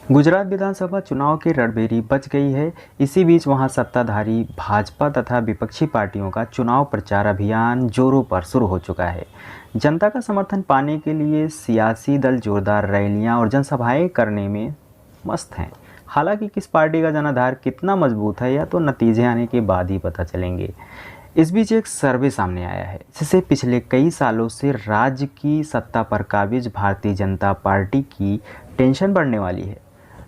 गुजरात विधानसभा चुनाव की रणभेरी बज गई है। इसी बीच वहां सत्ताधारी भाजपा तथा विपक्षी पार्टियों का चुनाव प्रचार अभियान जोरों पर शुरू हो चुका है। जनता का समर्थन पाने के लिए सियासी दल जोरदार रैलियां और जनसभाएं करने में मस्त हैं। हालांकि किस पार्टी का जनाधार कितना मजबूत है, यह तो नतीजे आने के बाद ही पता चलेंगे। इस बीच एक सर्वे सामने आया है जिससे पिछले कई सालों से राज्य की सत्ता पर काबिज भारतीय जनता पार्टी की टेंशन बढ़ने वाली है।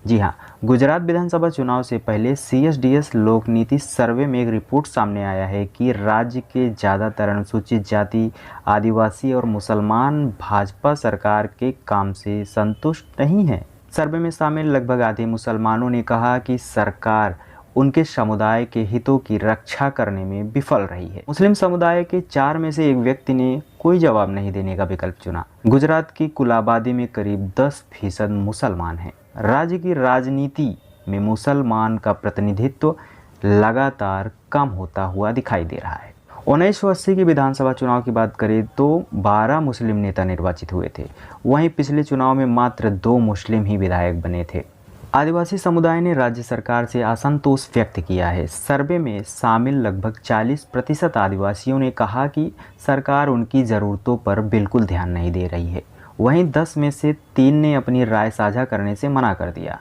जी हाँ, गुजरात विधानसभा चुनाव से पहले CSDS लोकनीति सर्वे में एक रिपोर्ट सामने आया है कि राज्य के ज़्यादातर अनुसूचित जाति, आदिवासी और मुसलमान भाजपा सरकार के काम से संतुष्ट नहीं हैं। सर्वे में शामिल लगभग आधे मुसलमानों ने कहा कि सरकार उनके समुदाय के हितों की रक्षा करने में विफल रही है। मुस्लिम समुदाय के 4 में से एक व्यक्ति ने कोई जवाब नहीं देने का विकल्प चुना। गुजरात की कुल आबादी में करीब 10% मुसलमान हैं। राज्य की राजनीति में मुसलमान का प्रतिनिधित्व लगातार कम होता हुआ दिखाई दे रहा है। 1980 की विधानसभा चुनाव की बात करें तो 12 मुस्लिम नेता निर्वाचित हुए थे। वहीं पिछले चुनाव में मात्र 2 मुस्लिम ही विधायक बने थे। आदिवासी समुदाय ने राज्य सरकार से असंतोष व्यक्त किया है। सर्वे में शामिल लगभग 40% आदिवासियों ने कहा कि सरकार उनकी ज़रूरतों पर बिल्कुल ध्यान नहीं दे रही है। वहीं 10 में से 3 ने अपनी राय साझा करने से मना कर दिया।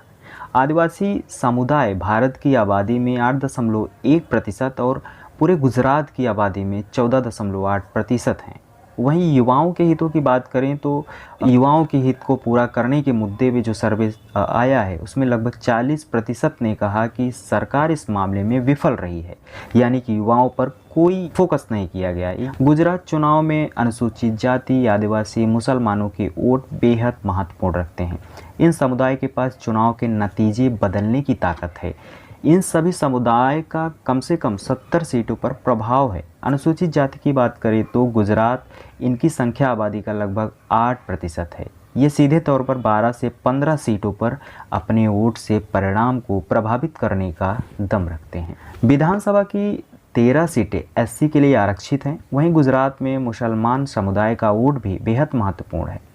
आदिवासी समुदाय भारत की आबादी में 8.1% और पूरे गुजरात की आबादी में 14.8% हैं। वहीं युवाओं के हितों की बात करें तो युवाओं के हित को पूरा करने के मुद्दे में जो सर्वे आया है उसमें लगभग 40% ने कहा कि सरकार इस मामले में विफल रही है, यानी कि युवाओं पर कोई फोकस नहीं किया गया। गुजरात चुनाव में अनुसूचित जाति, आदिवासी, मुसलमानों के वोट बेहद महत्वपूर्ण रखते हैं। इन समुदाय के पास चुनाव के नतीजे बदलने की ताकत है। इन सभी समुदाय का कम से कम 70 सीटों पर प्रभाव है। अनुसूचित जाति की बात करें तो गुजरात इनकी संख्या आबादी का लगभग 8% है। ये सीधे तौर पर 12 से 15 सीटों पर अपने वोट से परिणाम को प्रभावित करने का दम रखते हैं। विधानसभा की 13 सीटें SC के लिए आरक्षित हैं। वहीं गुजरात में मुसलमान समुदाय का वोट भी बेहद महत्वपूर्ण है।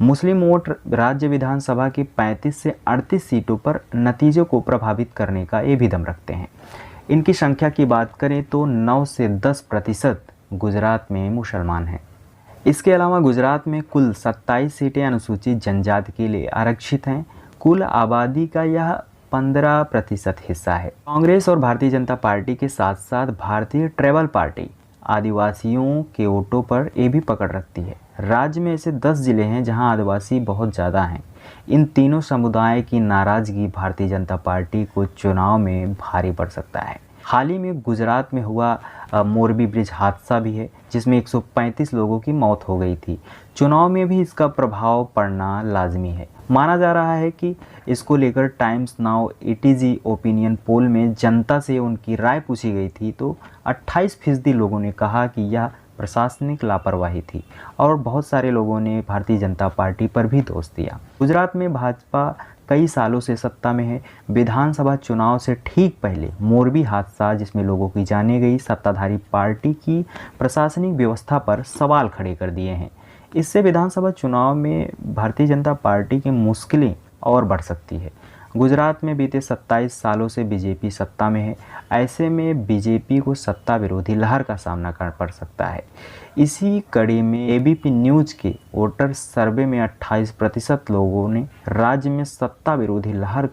मुस्लिम वोट राज्य विधानसभा की 35 से 38 सीटों पर नतीजों को प्रभावित करने का ये भी दम रखते हैं। इनकी संख्या की बात करें तो 9 से 10% गुजरात में मुसलमान हैं। इसके अलावा गुजरात में कुल 27 सीटें अनुसूचित जनजाति के लिए आरक्षित हैं। कुल आबादी का यह 15% हिस्सा है। कांग्रेस और भारतीय जनता पार्टी के साथ साथ भारतीय ट्राइबल पार्टी आदिवासियों के वोटों पर ये भी पकड़ रखती है। राज्य में ऐसे 10 जिले हैं जहां आदिवासी बहुत ज़्यादा हैं। इन तीनों समुदाय की नाराज़गी भारतीय जनता पार्टी को चुनाव में भारी पड़ सकता है। हाल ही में गुजरात में हुआ मोरबी ब्रिज हादसा भी है जिसमें 135 लोगों की मौत हो गई थी। चुनाव में भी इसका प्रभाव पड़ना लाजमी है। माना जा रहा है कि इसको लेकर times now ATG opinion poll में जनता से उनकी राय पूछी गई थी तो 28% लोगों ने कहा कि यह प्रशासनिक लापरवाही थी और बहुत सारे लोगों ने भारतीय जनता पार्टी पर भी दोष दिया। गुजरात में भाजपा कई सालों से सत्ता में है। विधानसभा चुनाव से ठीक पहले मोरबी हादसा जिसमें लोगों की जाने गई, सत्ताधारी पार्टी की प्रशासनिक व्यवस्था पर सवाल खड़े कर दिए हैं। इससे विधानसभा चुनाव में भारतीय जनता पार्टी की मुश्किलें और बढ़ सकती है। गुजरात में बीते 27 सालों से बीजेपी सत्ता में है। ऐसे में बीजेपी को सत्ता विरोधी लहर का सामना करना पड़ सकता है। इसी कड़ी में ABP न्यूज़ के वोटर सर्वे में 28% लोगों ने राज्य में सत्ता विरोधी लहर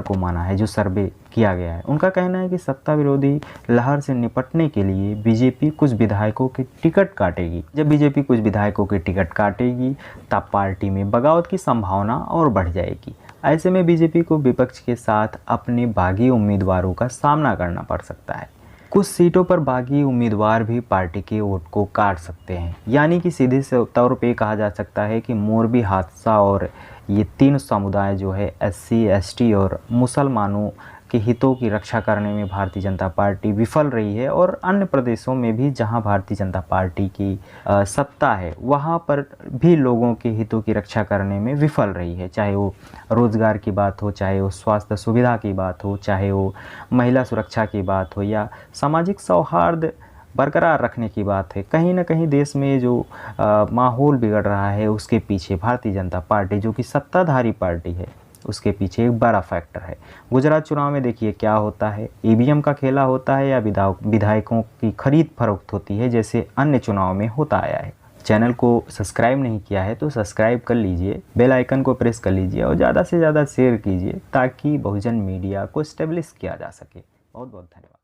को माना है। जो सर्वे किया गया है उनका कहना है कि सत्ता विरोधी लहर से निपटने के लिए बीजेपी कुछ विधायकों के टिकट काटेगी। जब बीजेपी कुछ विधायकों के टिकट काटेगी तब पार्टी में बगावत की संभावना और बढ़ जाएगी। ऐसे में बीजेपी को विपक्ष के साथ अपने बागी उम्मीदवारों का सामना करना पड़ सकता है। कुछ सीटों पर बागी उम्मीदवार भी पार्टी के वोट को काट सकते हैं। यानी कि सीधे तौर पे कहा जा सकता है कि मोरबी हादसा और ये 3 समुदाय जो है SC, ST और मुसलमानों के हितों की रक्षा करने में भारतीय जनता पार्टी विफल रही है। और अन्य प्रदेशों में भी जहां भारतीय जनता पार्टी की सत्ता है वहां पर भी लोगों के हितों की रक्षा करने में विफल रही है। चाहे वो रोज़गार की बात हो, चाहे वो स्वास्थ्य सुविधा की बात हो, चाहे वो महिला सुरक्षा की बात हो या सामाजिक सौहार्द बरकरार रखने की बात है। कहीं ना कहीं देश में जो माहौल बिगड़ रहा है उसके पीछे भारतीय जनता पार्टी जो कि सत्ताधारी पार्टी है उसके पीछे एक बड़ा फैक्टर है। गुजरात चुनाव में देखिए क्या होता है, ईवीएम का खेला होता है या विधायकों की खरीद फरोख्त होती है जैसे अन्य चुनाव में होता आया है। चैनल को सब्सक्राइब नहीं किया है तो सब्सक्राइब कर लीजिए, बेल आइकन को प्रेस कर लीजिए और ज़्यादा से ज़्यादा शेयर कीजिए ताकि बहुजन मीडिया को स्टेब्लिश किया जा सके। बहुत बहुत धन्यवाद।